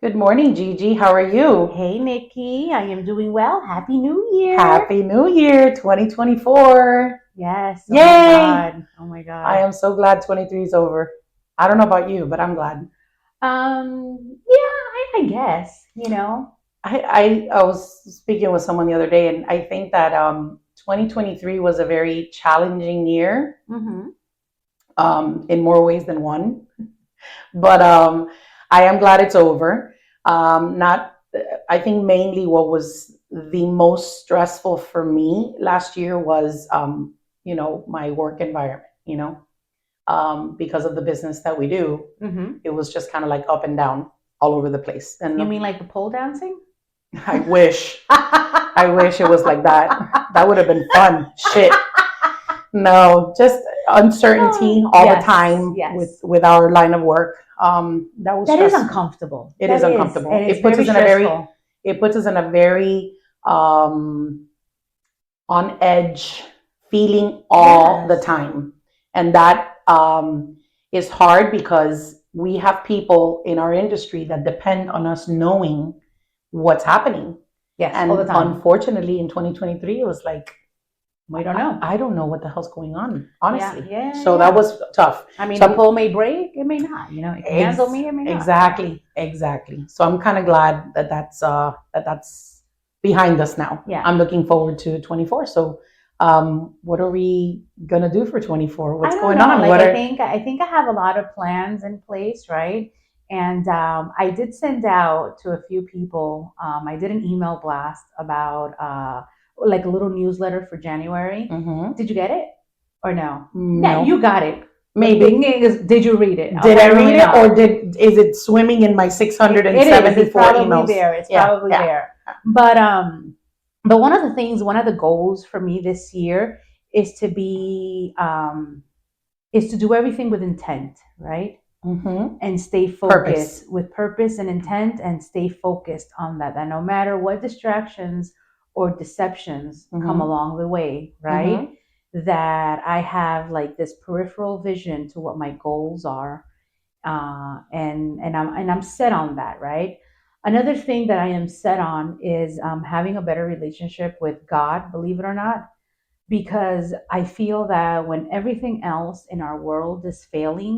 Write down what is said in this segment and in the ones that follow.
Good morning, Gigi. How are you? Hey Nikki, I am doing well. Happy New Year. Happy New Year 2024. Yes, oh my Yay! God. Oh my I God. am so glad 23 is over. I don't know about you, but I'm glad. Yeah, I guess. I was speaking with someone the other day, and I think that 2023 was a very challenging year Mm-hmm. in more ways than one. But I am glad it's over. Not, I think mainly what was the most stressful for me last year was, my work environment. Because of the business that we do, Mm-hmm. it was just kind of like up and down all over the place. You And mean like the pole dancing? I wish, I wish it was like that. That would have been fun. Shit. No, just uncertainty all the Yes, time with yes. with our line of work. That was That is stressful. uncomfortable. It is That is, uncomfortable. and it's very stressful. It puts us in a very um, on edge feeling all the Yes. time, and that is hard because we have people in our industry that depend on us knowing what's happening. Yes, all the And time. unfortunately, in 2023, it was like We don't know. I don't know what the hell's going on, Yeah, honestly. yeah, So that yeah. was tough. I mean, the So pole may break, it may not. It can handle me, it may not. exactly. So I'm kind of glad that that's behind us now. Yeah. I'm looking forward to 24. So, what are we gonna do for 24? I What's don't going know. on? Like What I are think I think I have a lot of plans in place, right? And I did send out to a few people. I did an email blast about like a little newsletter for January. Mhm. Did you get it or no? Yeah, No, you got it. The thing maybe. is, did you read it? Did I read Apparently it, or not. did is it swimming in my It is. It's 674 probably emails? there. It's Yeah, probably yeah. there. But one of the things, one of the goals for me this year is to be is to do everything with intent, right? Mm-hmm. And stay Purpose. focused with purpose and intent and stay focused on that. That no matter what distractions or deceptions come Mm-hmm. along the way, right? Mm-hmm. That I have like this peripheral vision to what my goals are, and I'm set on that, right? Another thing that I am set on is having a better relationship with God, believe it or not, because I feel that when everything else in our world is failing,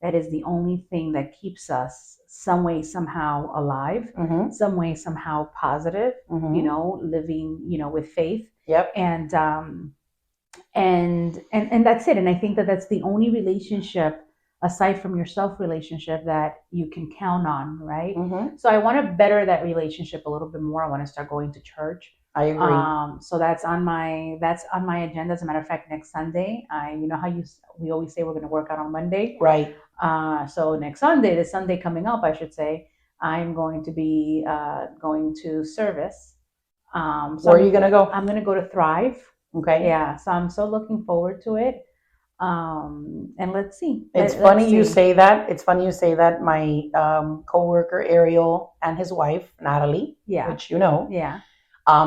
that is the only thing that keeps us some way, somehow alive, Mm-hmm. some way, somehow positive, Mm-hmm. living, with faith. Yep. And, and that's it. And I think that that's the only relationship aside from your self relationship that you can count on, right? Mm-hmm. So I want to better that relationship a little bit more. I want to start going to church. I agree. So that's on my agenda. As a matter of fact, next Sunday, how we always say we're going to work out on Monday. Right. So next Sunday, the Sunday coming up, I should say, I'm going to be going to service. So Where are you gonna go? I'm going to go to Thrive. Okay. Yeah, so I'm so looking forward to it. And let's see. It's Let's funny you see. say that. It's funny you say that. My coworker Ariel and his wife Natalie, Yeah, which you know, yeah.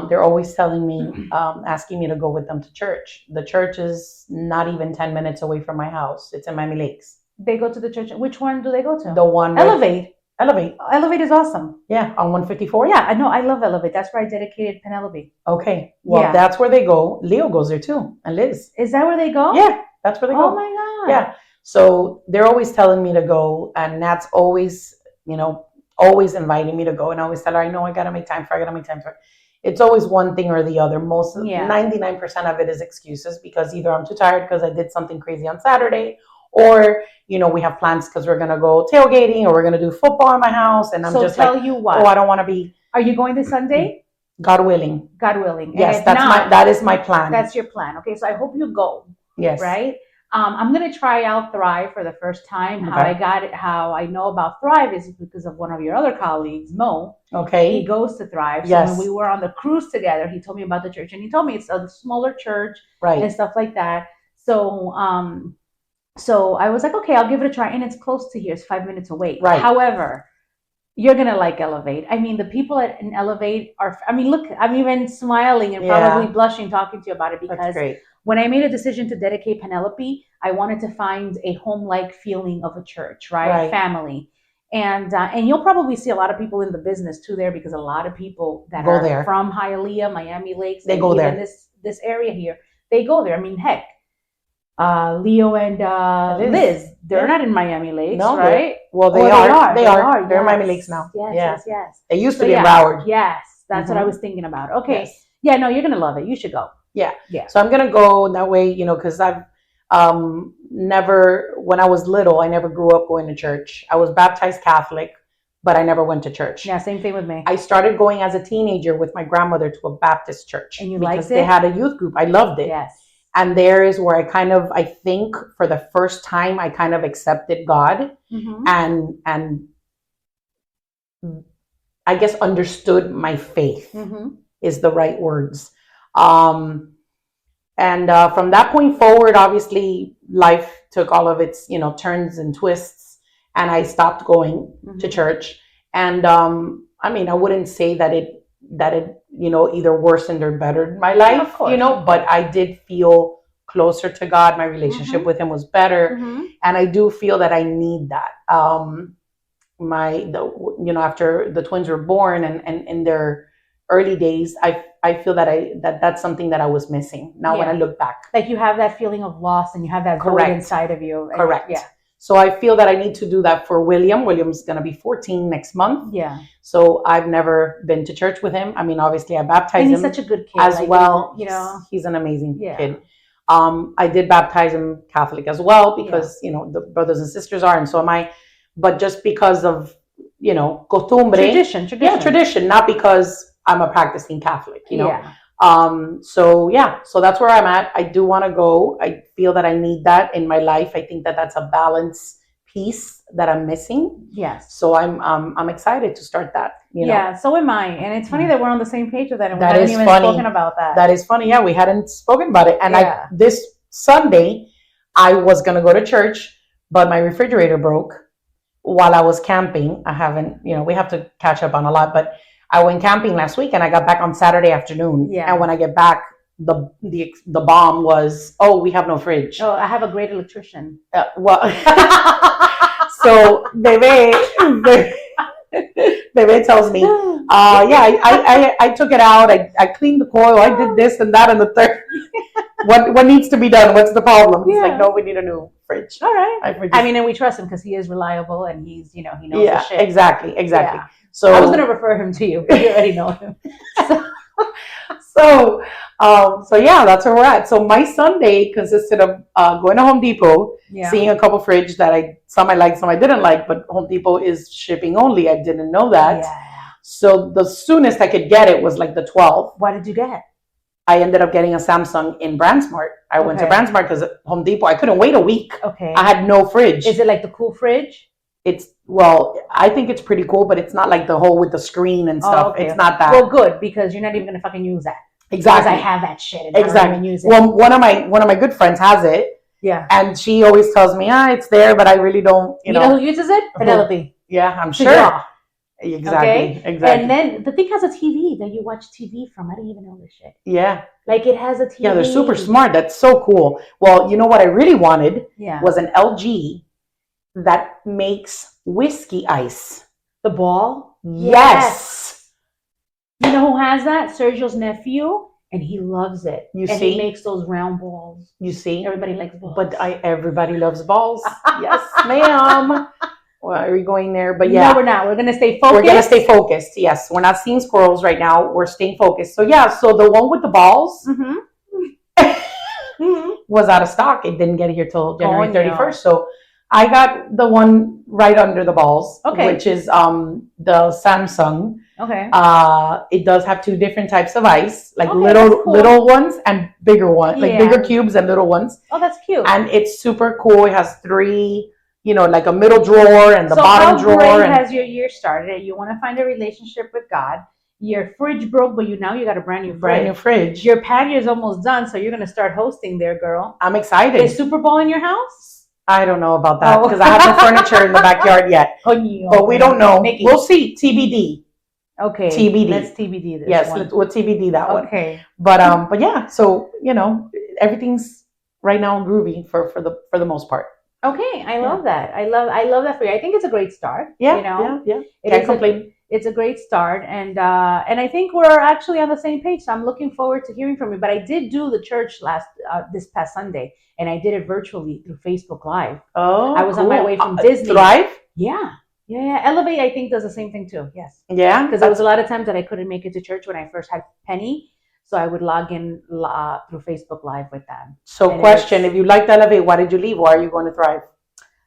they're always telling me, asking me to go with them to church. The church is not even 10 minutes away from my house. It's in Miami Lakes. They go to the church. Which one do they go to? The one with Elevate. Elevate. Elevate is awesome. Yeah, on 154. Yeah, I know. I love Elevate. That's where I dedicated Penelope. Okay. Well, Yeah. that's where they go. Leo goes there too, and Liz. Is that where they go? Yeah, that's where they Oh go. my God. Yeah. So they're always telling me to go, and Nat's always, always inviting me to go, and I always tell her, I know I gotta make time for. It. I gotta make time for. It. It's always one thing or the other. Most Yeah. 99% of it is excuses because either I'm too tired because I did something crazy on Saturday, or we have plans because we're gonna go tailgating or we're gonna do football in my house, and I'm So just tell like, you oh, what. I don't want to be. Are you going this Sunday? God willing. God willing. And Yes, if not, that is my plan. that's your plan. Okay, so I hope you go. Yes. Right. I'm gonna try out Thrive for the first time. How Okay. I got it, how I know about Thrive is because of one of your other colleagues, Mo. Okay. He goes to Thrive. So Yes. when we were on the cruise together, he told me about the church, and he told me it's a smaller church Right. and stuff like that. So I was like, okay, I'll give it a try, and it's close to here. It's 5 minutes away. Right. However, you're gonna like Elevate. I mean, the people in Elevate are. I mean, look, I'm even smiling and probably blushing talking to you about it That's because great. when I made a decision to dedicate Penelope, I wanted to find a home-like feeling of a church, right? Right. Family. And you'll probably see a lot of people in the business too there, because a lot of people that Go are there. from Hialeah, Miami Lakes, They and go even there. this area here, they go there. I mean, heck, Leo and Liz, they're Yeah. not in Miami Lakes, No, right? well, Or they are. They are. They're in Miami Yes. Lakes now. Yes, Yeah. yes, yes. They used So to be in yeah, Broward. yes, that's what I Mhm. was thinking about. Okay, Yes. yeah, no, you're gonna love it. You should go. Yeah. Yeah. So I'm gonna go that way, you know, because I've never, when I was little, I never grew up going to church. I was baptized Catholic, but I never went to church. Yeah, same thing with me. I started going as a teenager with my grandmother to a Baptist church. And you because liked they it? had a youth group. I loved it. Yes. And there is where I think for the first time, I kind of accepted God Mm-hmm. and I guess understood my faith Mm-hmm. is the right words. And from that point forward, obviously, life took all of its, you know, turns and twists, and I stopped going to Mhm. church. And I mean, I wouldn't say that it, you know, either worsened or bettered my Yeah, of life, course, you know, of but course. I did feel closer to God. My relationship Mhm. with Him was better, Mm-hmm. and I do feel that I need that. You know, after the twins were born and in their early days, I feel that that's something that I was missing. Now when I Yeah. look back, Like you have that feeling of loss, and you have that void Correct. inside of you. And- correct. Yeah. So I feel that I need to do that for William. William's gonna be 14 next month. Yeah. So I've never been to church with him. I mean, obviously I baptized And he's him such a good kid. as like, well. You know. He's an amazing Yeah. kid. I did baptize him Catholic as well because you know the brothers and sisters are, and so am I. But just because of, you know, costumbre, Tradition. yeah, tradition, not because I'm a practicing Catholic, you know. Yeah. So yeah, so that's where I'm at. I do want to go. I feel that I need that in my life. I think that that's a balance piece that I'm missing. Yes. So I'm excited to start that. You know? Yeah. So am I. And it's funny that we're on the same page with that, and we That haven't is even funny. spoken about that. That is funny. Yeah, we hadn't spoken about it. And Yeah. this Sunday, I was gonna go to church, but my refrigerator broke while I was camping. I haven't, you know, we have to catch up on a lot, but I went camping last week and I got back on Saturday afternoon. Yeah. And when I get back, the bomb was, oh, we have no fridge. Oh, I have a great electrician. Well, so Bebe tells me, yeah, I took it out. I cleaned the coil. I did this and that and the third. What needs to be done? What's the problem? He's like, no, we need a new fridge. All right. I mean, and we trust him because he is reliable and he's, you know, he knows yeah, the shit. exactly. Yeah. So I was going to refer him to you, but you already know him. So yeah, that's where we're at. So my Sunday consisted of going to Home Depot, Yeah. seeing a couple fridge that some I liked, some I didn't like, but Home Depot is shipping only. I didn't know that. Yeah. So the soonest I could get it was like the 12th. What did you get? I ended up getting a Samsung in Brandsmart. I went to Okay. Brandsmart because Home Depot, I couldn't wait a week. Okay. I had no fridge. Is it like the cool fridge? Well, I think it's pretty cool, but it's not like the whole with the screen and stuff. Oh, okay. It's not that. Well, good, because you're not even going to fucking use that. Exactly. Because I have that shit and I don't Exactly. even use it. Well, one of my good friends has it, Yeah. and she always tells me, it's there, but I really don't, You know who uses it? Penelope. Yeah, I'm sure. Yeah. Exactly. Okay? Exactly. And then the thing has a TV that you watch TV from. I didn't even know this shit. Yeah. Like it has a TV. Yeah, they're super smart. That's so cool. Well, you know what I really wanted Yeah. was an LG that makes whiskey ice. The ball? Yes. You know who has that? Sergio's nephew. And he loves it. You and see? he makes those round balls. You see? Everybody likes balls. But everybody loves balls. Yes, ma'am. Well, are we going there? But yeah. No, we're not. We're going to stay focused. We're going to stay focused. Yes. We're not seeing squirrels right now. We're staying focused. So yeah, so the one with the balls was out of stock. It didn't get here till January 31st. So I got the one right under the balls, which is the Samsung. Okay. It does have two different types of ice, like Okay, little ones and bigger ones, like Yeah. bigger cubes and little ones. Oh, that's cute. And it's super cool. It has three, like a middle drawer and the so bottom how drawer. great And has your year started? You want to find a relationship with God. Your fridge broke, but now you got a brand new fridge. Your patio is almost done, so you're gonna start hosting there, girl. I'm excited. Is Super Bowl in your house? I don't know about that because I have no furniture in the backyard yet. But we don't know. Nikki. We'll see. TBD. Okay. TBD. Let's TBD this. Yes, one. we'll TBD that one. Okay. But yeah, so everything's right now groovy for the most part. Okay, I Yeah. love that. I love that for you. I think it's a great start. Yeah, You know, yeah. it Can't is a complain. it's a great start, and I think we're actually on the same page. So I'm looking forward to hearing from you. But I did do the church this past Sunday, and I did it virtually through Facebook Live. I Oh, was on my cool. way from Disney. Thrive? Yeah, yeah. Elevate, I think, does the same thing too. Yes, Yeah, because there was a lot of times that I couldn't make it to church when I first had Penny, so I would log in through Facebook Live with them. so And question, it's if you liked Elevate, why did you leave? Why are you going to Thrive?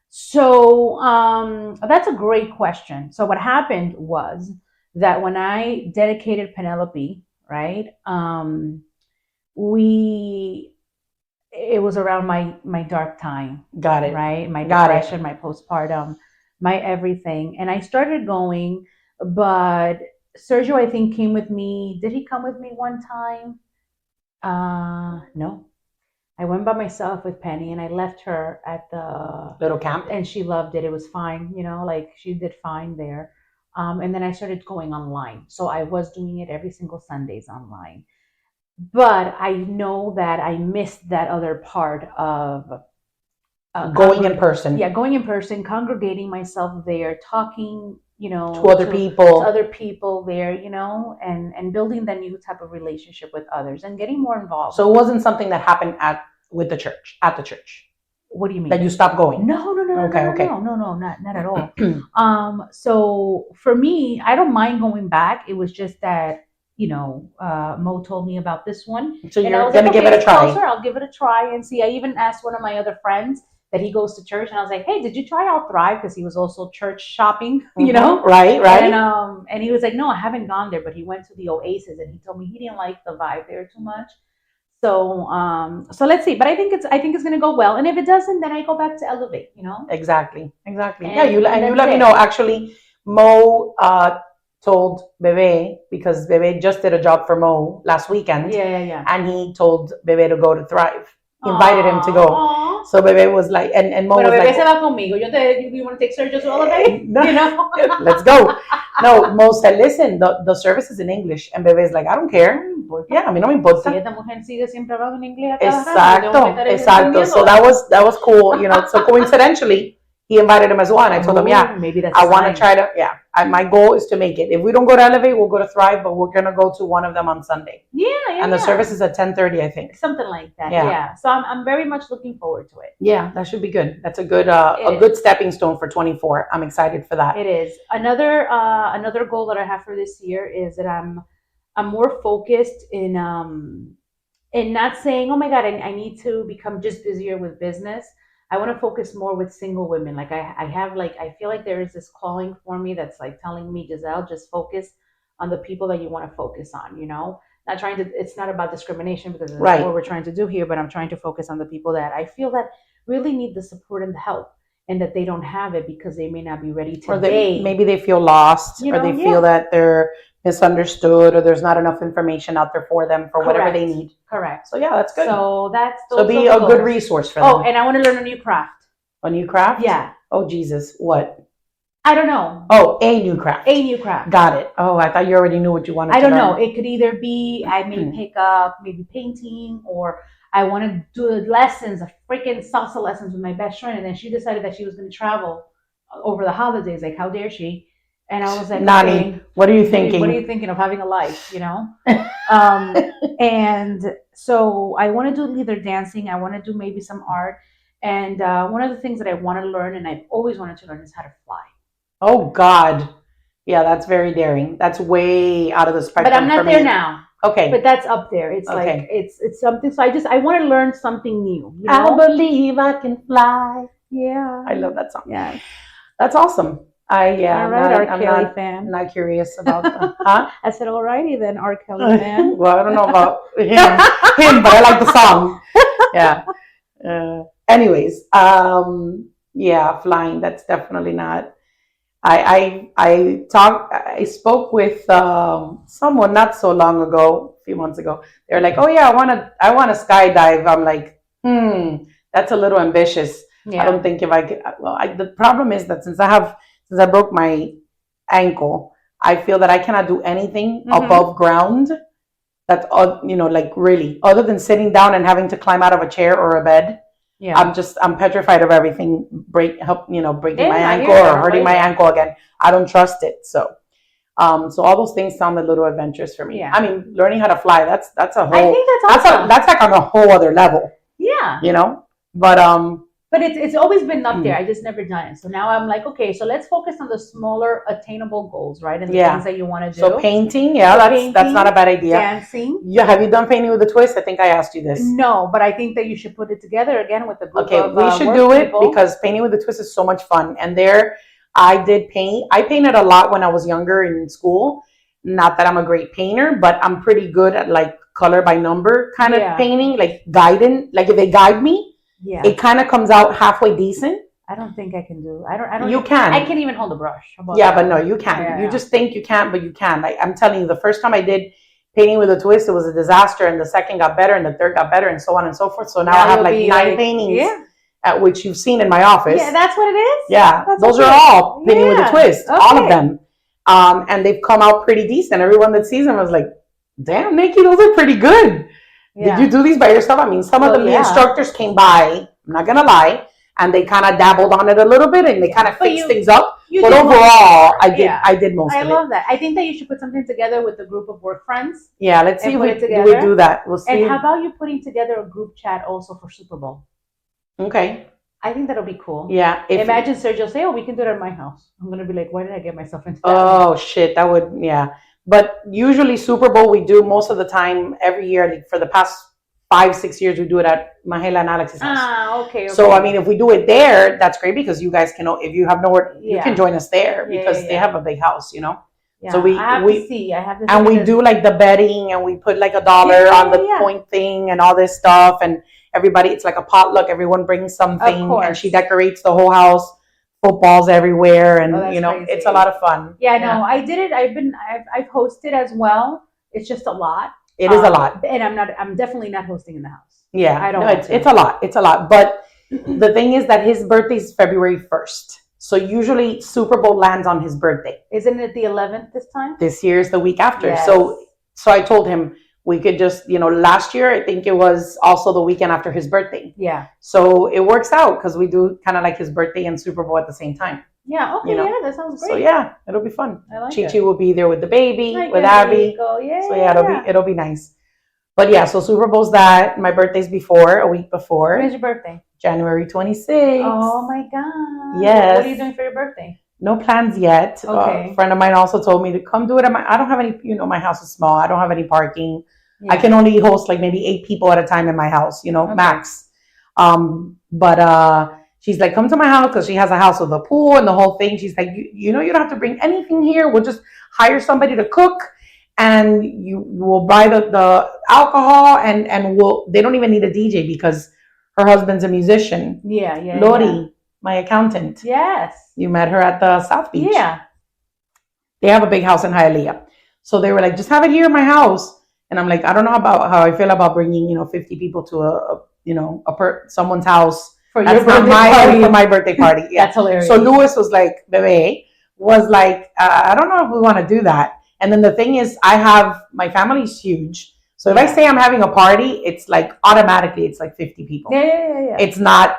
So that's a great question. So what happened was that when I dedicated Penelope, right? We It was around my dark time, Got it. right? My Got it. depression, my postpartum, my everything, and I started going. But Sergio, I think, came with me. Did he come with me one time? No. I went by myself with Penny, and I left her at the Little camp. and she loved it. It was fine, like she did fine there. And then I started going online. So I was doing it every single Sundays online. But I know that I missed that other part of Going in person. yeah, going in person, congregating myself there, talking, To other to people. other people there, and building that new type of relationship with others and getting more involved. So it wasn't something that happened at the church. What do you mean? That you stopped going? No, no, no, Okay, no, okay. no, not at all. So for me, I don't mind going back. It was just that, Mo told me about this one. So And I you're was going to like, give okay, it a it's try. closer. I'll give it a try and see. I even asked one of my other friends that he goes to church, and I was like, hey, did you try out Thrive? Because he was also church shopping, Right, right. And he was like, no, I haven't gone there, but he went to the Oasis, and he told me he didn't like the vibe there too much. So let's see. But I think it's gonna go well. And if it doesn't, then I go back to Elevate. Exactly. And, Yeah, you and let that's me it. know. Actually, Mo told Bebe, because Bebe just did a job for Mo last weekend, Yeah. and he told Bebe to go to Thrive. He invited him to go. Aw. So Bebe was like, and Mo Bueno, was bebé like, se va conmigo. You want to take Sergio to Elevate? no, let's go. No, Mo said, listen, the service is in English. And Bebe is like, I don't care. Yeah, a mí no me Si importa. esta mujer sigue siempre hablando en inglés a cada rato, yo tengo que estar Exacto. So entendiendo. that was cool. So coincidentally, he invited him as well. And I told him, yeah, Maybe that's I a want to sign. try to, my goal is to make it. If we don't go to Elevate, we'll go to Thrive, but we're going to go to one of them on Sunday. Yeah. And the service is at 10:30, I think. Something like that. Yeah. Yeah. So I'm very much looking forward to it. Yeah, that should be good. That's a good stepping stone for 24. I'm excited for that. It is. Another goal that I have for this year is that I'm more focused in not saying, oh my God, I need to become just busier with business. I want to focus more with single women. Like I feel like there is this calling for me that's like telling me, Giselle, just focus on the people that you want to focus on, Not trying to, it's not about discrimination because that's Right. not what we're trying to do here, but I'm trying to focus on the people that I feel that really need the support and the help, and that they don't have it because they may not be ready today. Or maybe they feel lost, or they feel that they're misunderstood, or there's not enough information out there for them for whatever they need. Correct. So yeah, that's good. So be a good resource for them. Oh, and I want to learn a new craft. A new craft? Yeah. Oh Jesus, what? I don't know. Oh, a new craft. A new craft. Got it. Oh, I thought you already knew what you wanted to learn. I learn. don't know. It could either be I may pick up maybe painting, or I want to do lessons, freaking salsa lessons with my best friend, and then she decided that she was going to travel over the holidays. Like, how dare she? And I was like, Nani, okay, what are you thinking? What are you thinking of having a life, And so I want to do either dancing, I want to do maybe some art. And one of the things that I want to learn, and I've always wanted to learn, is how to fly. Oh, God. Yeah, that's very daring. That's way out of the spectrum. But I'm not there now. Okay. But that's up there. It's okay. Like, it's something. So I want to learn something new. I believe I can fly. Yeah. I love that song. Yeah. That's awesom. All right, R. Kelly fan. Not curious about that. Huh? I said, all righty then, R. Kelly fan. Well, I don't know about him, but I like the song. Yeah. Anyways, yeah, flying. That's definitely not. I spoke with someone not so long ago, a few months ago. They're like, oh yeah, I want to skydive. I'm like, that's a little ambitious. Yeah. I don't think if I could. Well, the problem is that since I broke my ankle, I feel that I cannot do anything above ground. That's like really, other than sitting down and having to climb out of a chair or a bed. Yeah. I'm petrified of everything breaking my Yeah, I ankle hear or that. hurting Way my there. ankle again. I don't trust it. So all those things sound a little adventurous for me. Yeah. I mean, learning how to fly, that's a I whole, think that's awesome. that's like on a whole other level, Yeah. you know? But, But it's always been up there. I just never done it. So now I'm like, okay, so let's focus on the smaller attainable goals, right? And the yeah. things that you want to do. So painting, yeah, So that's painting, not a bad idea. dancing. Yeah, have you done painting with a twist? I think I asked you this. No, but I think that you should put it together again with a group Okay, of we should work do it people. because painting with a twist is so much fun. And there, I did paint. I painted a lot when I was younger in school. Not that I'm a great painter, but I'm pretty good at like color by number kind of Yeah. painting, like guiding. Like if they guide me, Yeah. it kind of comes out halfway decent. I don't think I can do. I don't. You can. I can't even hold a brush. How about Yeah, that? but no, you can. Yeah, You yeah. just think you can't, but you can. Like I'm telling you, the first time I did painting with a twist, it was a disaster, and the second got better, and the third got better, and so on and so forth. So now I have you'll like be 9 paintings, Yeah. at which you've seen in my office. Yeah, that's what it is. Yeah, That's those okay. are all painting with a Yeah. twist, all of Okay. them. And they've come out pretty decent. Everyone that sees them was like, damn, Nikki, those are pretty good. Yeah. Did you do these by yourself? I mean, some of the instructors came by, I'm not going to lie, and they kind of dabbled on it a little bit and they kind of fixed things up. But overall, I did most of it. I love that. I think that you should put something together with a group of work friends. Yeah, let's see if we do that. We'll see. And how about you putting together a group chat also for Super Bowl? Okay. I think that'll be cool. Yeah. Imagine Sergio say, "Oh, we can do it at my house." I'm gonna be like, "Why did I get myself into that?" Oh shit, that would But usually Super Bowl we do most of the time every year. Like for the past 5-6 years, we do it at Mahela and Alex's house. Okay. So I mean, if we do it there, that's great because you guys can. If you have nowhere, you can join us there because they have a big house, you know. Yeah, so I have to see. And we do like the betting, and we put like $1 on the point thing, and all this stuff, and everybody. It's like a potluck. Everyone brings something, and she decorates the whole house. Footballs everywhere, and crazy. It's a lot of fun. Yeah, no, I did it. I've hosted as well. It's just a lot. It is a lot, and I'm definitely not hosting in the house. Yeah, I don't. No, it's a lot. It's a lot. But the thing is that his birthday is February 1st. So usually Super Bowl lands on his birthday. Isn't it the 11th this time? This year is the week after. Yes. So I told him we could just, last year I think it was also the weekend after his birthday. Yeah. So it works out because we do kind of like his birthday and Super Bowl at the same time. Yeah. Okay. Yeah, that sounds great. So yeah, it'll be fun. I like Chi will be there with the baby, with Abby. Yeah. So yeah, it'll be nice. But yeah, so Super Bowl's that. My birthday's a week before. When is your birthday? January 26th. Oh my God. Yes. What are you doing for your birthday? No plans yet. Okay. A friend of mine also told me to come do it I don't have any, my house is small. I don't have any parking. Yeah. I can only host like maybe 8 people at a time in my house, max. But she's like, come to my house because she has a house with a pool and the whole thing. She's like, you don't have to bring anything here. We'll just hire somebody to cook. And you will buy the alcohol and they don't even need a DJ because her husband's a musician. Yeah. Lori, my accountant. Yes. You met her at the South Beach. Yeah. They have a big house in Hialeah. So they were like, just have it here in my house. And I'm like, I don't know about how I feel about bringing, 50 people to someone's house. For your birthday party. For my birthday party. Yeah. That's hilarious. So Louis was like, Bebe, was like, I don't know if we want to do that. And then the thing is, my family's huge. So if I say I'm having a party, it's like automatically, it's like 50 people. Yeah. It's not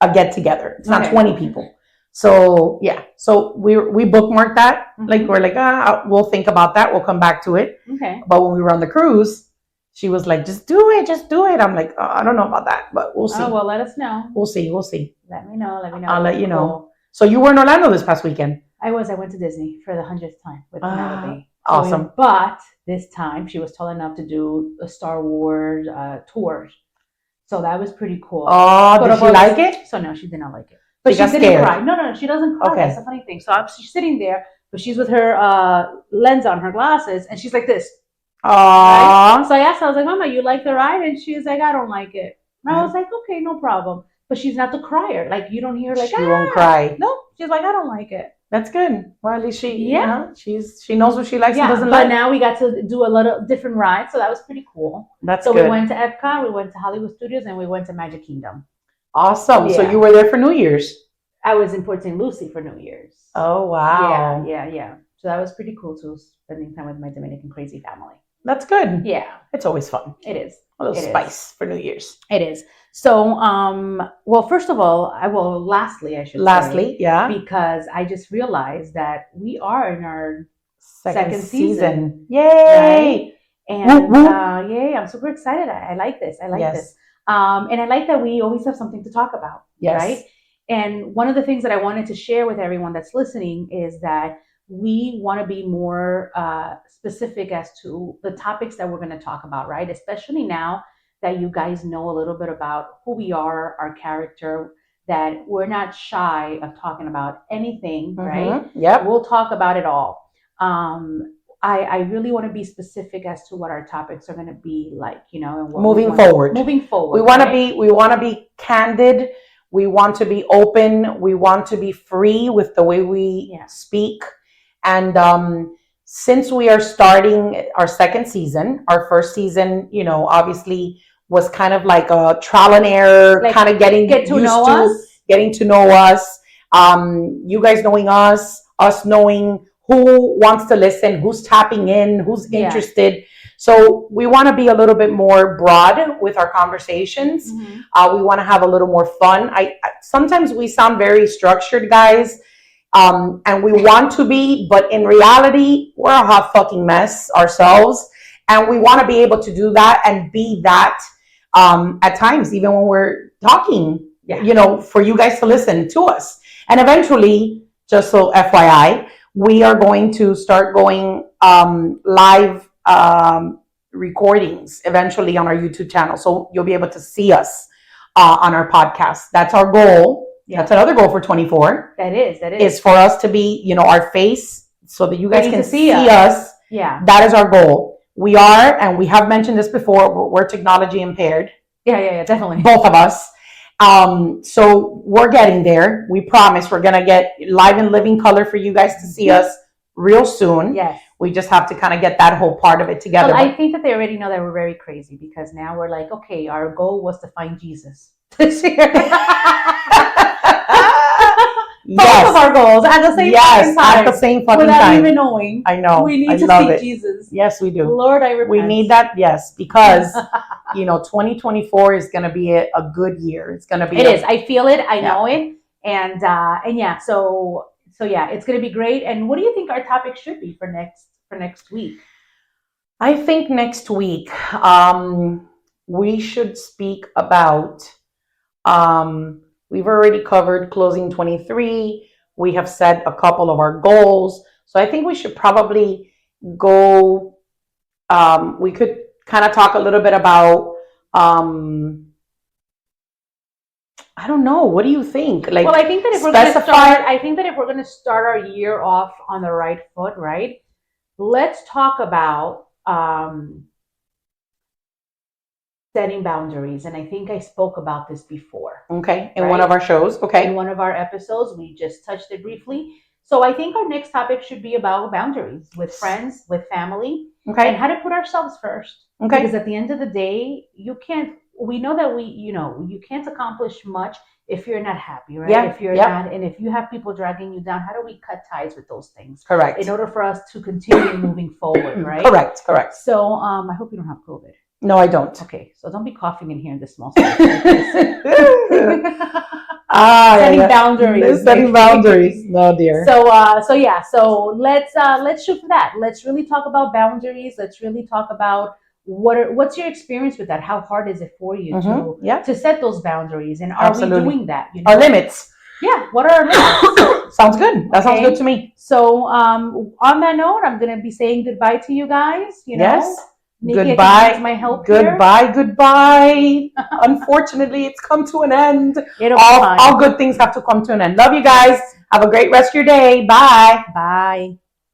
a get together. It's not 20 people. So yeah. So we bookmarked that. Mm-hmm. Like we're like, we'll think about that. We'll come back to it. Okay. But when we were on the cruise, she was like, just do it. I'm like, I don't know about that, but we'll see. Oh, well, let us know. We'll see. Let me know. I'll let you know. So you were in Orlando this past weekend. I went to Disney for the 100th time with Penelope. Awesome. But this time she was tall enough to do a Star Wars tour. So that was pretty cool. Oh, did she like it? So no, she did not like it. But she didn't cry. No, she doesn't cry. Okay. That's the funny thing. So she's sitting there, but she's with her lens on, her glasses, and she's like this. Aww. Right? So I asked her, I was like, Mama, you like the ride? And she was like, I don't like it. And I was like, okay, no problem. But she's not the crier. Like, you don't hear her like, she won't cry. No, she's like, I don't like it. That's good. Well, at least she knows what she likes and doesn't like. But now we got to do a lot of different rides, so that was pretty cool. That's good. So we went to Epcot, we went to Hollywood Studios, and we went to Magic Kingdom. Awesome. Yeah. So you were there for New Year's? I was in Port St. Lucie for New Year's. Oh, wow. Yeah. So that was pretty cool too, spending time with my Dominican crazy family. That's good. Yeah, It's always fun. it is. A little It is. spice for New Year's. It is. So, well, first of all, lastly, I should Lastly, say, yeah. because I just realized that we are in our Second season. Yay! Right? And Whoop, whoop. yay, I'm super excited. I like this. I like Yes. this. And I like that we always have something to talk about, Yes. right? And one of the things that I wanted to share with everyone that's listening is that we want to be more specific as to the topics that we're going to talk about, right? Especially now that you guys know a little bit about who we are, our character, that we're not shy of talking about anything, right? Yep. We'll talk about it all. I really want to be specific as to what our topics are going to be like, you know, and what Moving forward. We want to right? we want to be candid. We want to be open. We want to be free with the way we speak. And since we are starting our second season, our first season, you know, obviously was kind of like a trial and error, Like, kind of getting get to used know to us. getting to know us. You guys knowing us knowing who wants to listen, who's tapping in, who's Yeah. interested. So we want to be a little bit more broad with our conversations. We want to have a little more fun. I sometimes we sound very structured, guys, and we want to be, but in reality, we're a hot fucking mess ourselves, and we want to be able to do that and be that at times, even when we're talking. You know, for you guys to listen to us, and eventually, just so FYI, we are going to start going live recordings eventually on our YouTube channel. So you'll be able to see us on our podcast. That's our goal. Yeah. That's another goal for 24. That is. Is for us to be, you know, our face so that you guys can see us. Yeah. That is our goal. We are, and we have mentioned this before, we're technology impaired. Yeah, definitely. Both of us. So we're getting there. We promise we're going to get live and living color for you guys to see us real soon. Yes. We just have to kind of get that whole part of it together. Well, I think that they already know that we're very crazy because now we're like, okay, our goal was to find Jesus this year. Both of our goals at the same fucking time. At the same fucking without time. Even knowing. I know. We need to love speak it. Jesus. Yes, we do. Lord, I repent. We need that, yes, because, you know, 2024 is going to be a good year. It's going to be. It is. I feel it. I know it. And yeah, so yeah, it's going to be great. And what do you think our topic should be for next week? I think next week we should speak about we've already covered closing 23. We have set a couple of our goals. So I think we should probably go, we could kind of talk a little bit about, I don't know. What do you think? Like, well, I think that if we're going to start our year off on the right foot, right? Let's talk about setting boundaries. And I think I spoke about this before. Okay. In one of our shows. Okay. In one of our episodes, we just touched it briefly. So I think our next topic should be about boundaries with friends, with family, and how to put ourselves first. Okay. Because at the end of the day, you can't accomplish much if you're not happy, right? Yeah. If you're not, and if you have people dragging you down, how do we cut ties with those things? Correct. In order for us to continue moving forward, right? Correct. So I hope you don't have COVID. No, I don't. Okay, so don't be coughing in here in this small space. Setting boundaries. No, dear. So let's shoot for that. Let's really talk about boundaries. Let's really talk about what's your experience with that? How hard is it for you to set those boundaries? And are we doing that? You know? Our limits. Yeah. What are our limits? Sounds good. That sounds good to me. So on that note, I'm gonna be saying goodbye to you guys. You know. Yes. Nikki, goodbye. My help Goodbye. Unfortunately, it's come to an end. All good things have to come to an end. Love you guys. Have a great rest of your day. Bye. Bye.